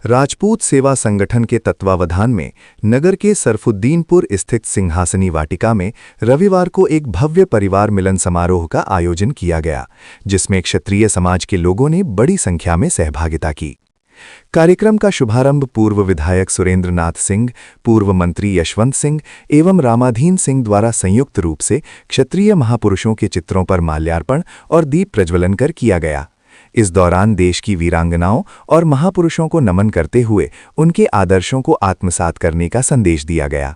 राजपूत सेवा संगठन के तत्वावधान में नगर के सरफुद्दीनपुर स्थित सिंहासनी वाटिका में रविवार को एक भव्य परिवार मिलन समारोह का आयोजन किया गया, जिसमें क्षत्रिय समाज के लोगों ने बड़ी संख्या में सहभागिता की। कार्यक्रम का शुभारंभ पूर्व विधायक सुरेंद्र नाथ सिंह, पूर्व मंत्री यशवंत सिंह एवं रामाधीन सिंह द्वारा संयुक्त रूप से क्षत्रिय महापुरुषों के चित्रों पर माल्यार्पण और दीप प्रज्वलन कर किया गया। इस दौरान देश की वीरांगनाओं और महापुरुषों को नमन करते हुए उनके आदर्शों को आत्मसात करने का संदेश दिया गया।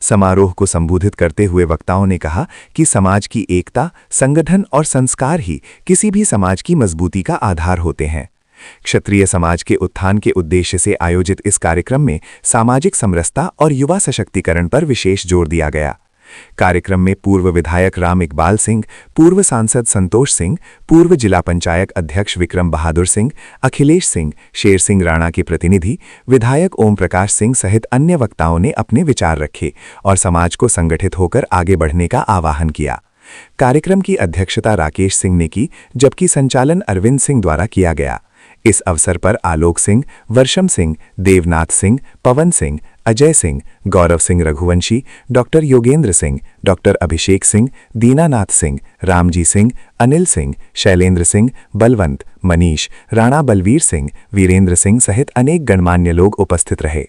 समारोह को संबोधित करते हुए वक्ताओं ने कहा कि समाज की एकता, संगठन और संस्कार ही किसी भी समाज की मजबूती का आधार होते हैं। क्षत्रिय समाज के उत्थान के उद्देश्य से आयोजित इस कार्यक्रम में सामाजिक समरसता और युवा सशक्तिकरण पर विशेष जोर दिया गया। कार्यक्रम में पूर्व विधायक राम इकबाल सिंह, पूर्व सांसद संतोष सिंह, पूर्व जिला पंचायत अध्यक्ष विक्रम बहादुर सिंह, अखिलेश सिंह, शेर सिंह राणा के प्रतिनिधि, विधायक ओम प्रकाश सिंह सहित अन्य वक्ताओं ने अपने विचार रखे और समाज को संगठित होकर आगे बढ़ने का आह्वान किया। कार्यक्रम की अध्यक्षता राकेश सिंह ने की, जबकि संचालन अरविंद सिंह द्वारा किया गया। इस अवसर पर आलोक सिंह, वर्षम सिंह, देवनाथ सिंह, पवन सिंह, अजय सिंह, गौरव सिंह रघुवंशी, डॉक्टर योगेंद्र सिंह, डॉक्टर अभिषेक सिंह, दीनानाथ सिंह, रामजी सिंह, अनिल सिंह, शैलेंद्र सिंह, बलवंत, मनीष, राणा बलवीर सिंह, वीरेंद्र सिंह सहित अनेक गणमान्य लोग उपस्थित रहे।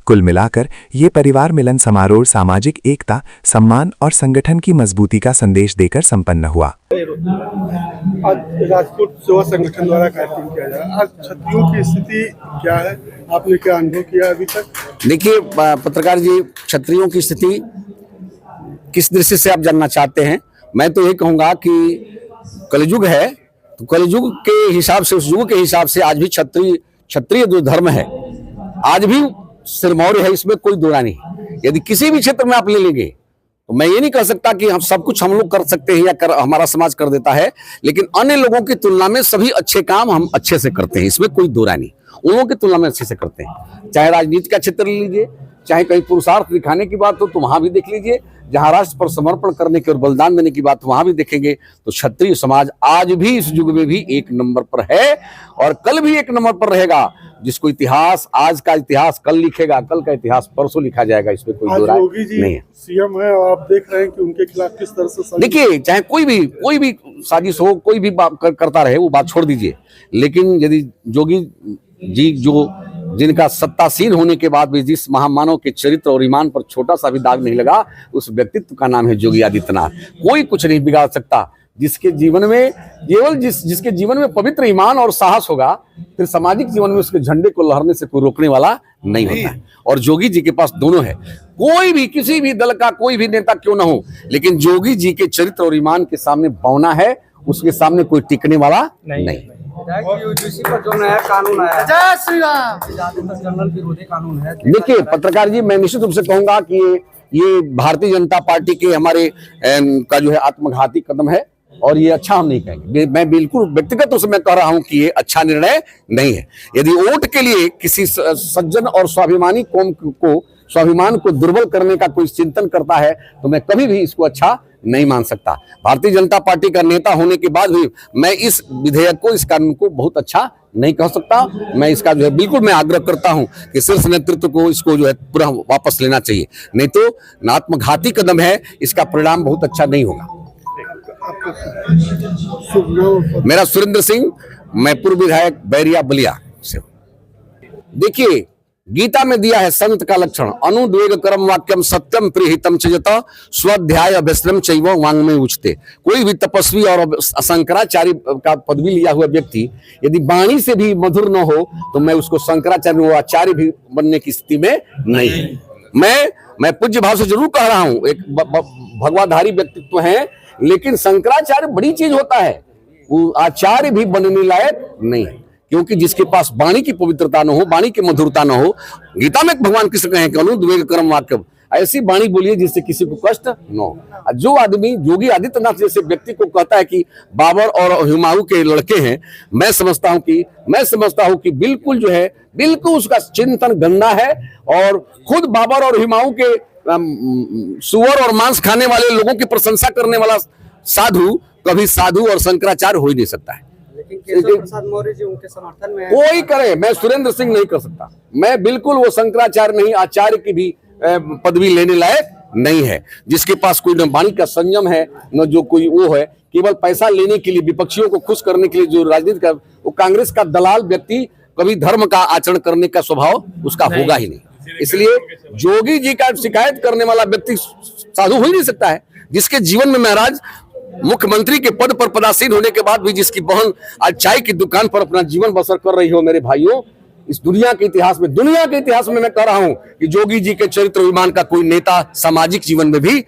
कुल मिलाकर ये परिवार मिलन समारोह सामाजिक एकता, सम्मान और संगठन की मजबूती का संदेश देकर संपन्न हुआ। आज राजपूत सेवा संगठन द्वारा कार्यक्रम किया जा रहा है। आज क्षत्रियों की स्थिति क्या है, आपने क्या अनुभव किया अभी तक? देखिए पत्रकार जी, क्षत्रियों की स्थिति किस दृष्टि से आप जानना चाहते हैं? मैं तो ये कहूँगा कि कलयुग है, तो कलयुग के हिसाब से, उस युग के हिसाब से आज भी क्षत्रिय जो धर्म है आज भी सिरमौर है, इसमें कोई दो राय नहीं। यदि किसी भी क्षेत्र में आप ले लेंगे तो मैं ये नहीं कह सकता कि हम सब कुछ हम लोग कर सकते हैं या हमारा समाज कर देता है, लेकिन अन्य लोगों की तुलना में सभी अच्छे काम हम अच्छे से करते हैं, इसमें कोई दो राय नहीं। उन लोगों की तुलना में अच्छे से करते हैं। चाहे राजनीति का क्षेत्र ले लीजिए, चाहे कहीं पुरुषार्थ दिखाने की बात हो तो वहां भी देख लीजिए, जहां राष्ट्र पर समर्पण करने की और बलिदान देने की बात वहां भी देखेंगे, तो क्षत्रिय समाज आज भी इस युग में भी एक नंबर पर है और कल भी एक नंबर पर रहेगा। जिसको इतिहास, आज का इतिहास कल लिखेगा, कल का इतिहास परसों लिखा जाएगा, इसमें कोई दो राय नहीं है। सीएम है और आप देख रहे हैं कि उनके खिलाफ किस तरह से देखिए, चाहे कोई भी साजिश हो, कोई भी बात करता रहे, वो बात छोड़ दीजिए, लेकिन यदि जोगी जी जिनका सत्तासीन होने के बाद भी जिस महामानव के चरित्र और ईमान पर छोटा सा भी दाग नहीं लगा, उस व्यक्तित्व का नाम है योगी आदित्यनाथ। कोई कुछ नहीं बिगाड़ सकता। जिसके जीवन में केवल जिसके जीवन में पवित्र ईमान और साहस होगा, फिर सामाजिक जीवन में उसके झंडे को लहरने से कोई रोकने वाला नहीं होता है। और जोगी जी के पास दोनों है। कोई भी, किसी भी दल का कोई भी नेता क्यों ना हो, लेकिन जोगी जी के चरित्र और ईमान के सामने बौना है, उसके सामने कोई टिकने वाला नहीं। पर जो नया कानून आया, जय श्री राम, जंगल विरोधी कानून है। देखिए पत्रकार जी, मैं निश्चित रूप से कहूंगा कि ये भारतीय जनता पार्टी के हमारे का जो है आत्मघाती कदम है और ये अच्छा हम नहीं कहेंगे। मैं बिल्कुल व्यक्तिगत रूप से मैं कह रहा हूं कि ये अच्छा निर्णय नहीं है। यदि वोट के लिए किसी सज्जन और स्वाभिमानी कौम को, स्वाभिमान को दुर्बल करने का कोई चिंतन करता है, तो मैं कभी भी इसको अच्छा नहीं मान सकता। भारतीय जनता पार्टी का नेता होने के बाद भी मैं इस विधेयक को, इस कानून को बहुत अच्छा नहीं कह सकता। मैं इसका जो है बिल्कुल मैं आग्रह करता हूं कि शीर्ष नेतृत्व को इसको जो है पूरा वापस लेना चाहिए, नहीं तो आत्मघाती कदम है, इसका परिणाम बहुत अच्छा नहीं होगा। मेरा सुरेंद्र सिंह, मैं पूर्व विधायक बैरिया बलिया से। देखिए, गीता में दिया है संत का लक्षण, अनुद्वेग कर्म वाक्यम सत्यम प्रिहितम चजत स्वाध्याय अभ्यसनम चैव वांग में उचते। कोई भी तपस्वी और शंकराचार्य का पदवी लिया हुआ व्यक्ति यदि वाणी से भी मधुर न हो, तो मैं उसको शंकराचार्य व आचार्य भी बनने की स्थिति में नहीं। मैं पूज्य भाव से जरूर कह रहा हूं, एक भगवाधारी व्यक्तित्व है, लेकिन शंकराचार्य बड़ी चीज होता है, वो आचार्य भी बनने लायक नहीं है। क्योंकि जिसके पास वाणी की पवित्रता न हो, वाणी की मधुरता न हो, गीता में भगवान कृष्ण कहे कि अनुद्वेग कर्म वाक्यम, ऐसी वाणी बोलिए जिससे किसी को कष्ट न हो। जो आदमी योगी आदित्यनाथ जैसे व्यक्ति को कहता है कि बाबर और हुमायूं के लड़के हैं, मैं समझता हूं कि बिल्कुल जो है, बिल्कुल उसका चिंतन गंदा है। और खुद बाबर और हुमायूं के सुअर और मांस खाने वाले लोगों की प्रशंसा करने वाला साधु कभी साधु और शंकराचार्य हो ही नहीं सकता है। लेकिन केशव प्रसाद मौर्य जी उनके समर्थन में है। कोई करे, मैं सुरेंद्र सिंह नहीं कर सकता। मैं बिल्कुल वो शंकराचार्य नहीं, आचार्य की भी पदवी लेने लायक नहीं है, जिसके पास कोई न वाणी का संयम है न जो कोई वो है, केवल पैसा लेने के लिए, विपक्षियों को खुश करने के लिए जो राजनीति का, वो कांग्रेस का दलाल व्यक्ति कभी धर्म का आचरण करने का स्वभाव उसका होगा ही नहीं। इसलिए जोगी जी का शिकायत करने वाला व्यक्ति साधु हो ही नहीं सकता है, जिसके जीवन में महाराज मुख्यमंत्री के पद पर पदासीन होने के बाद भी जिसकी बहन आज चाय की दुकान पर अपना जीवन बसर कर रही हो। मेरे भाइयों, इस दुनिया के इतिहास में मैं कह रहा हूं कि जोगी जी के चरित्र विमान का कोई नेता सामाजिक जीवन में भी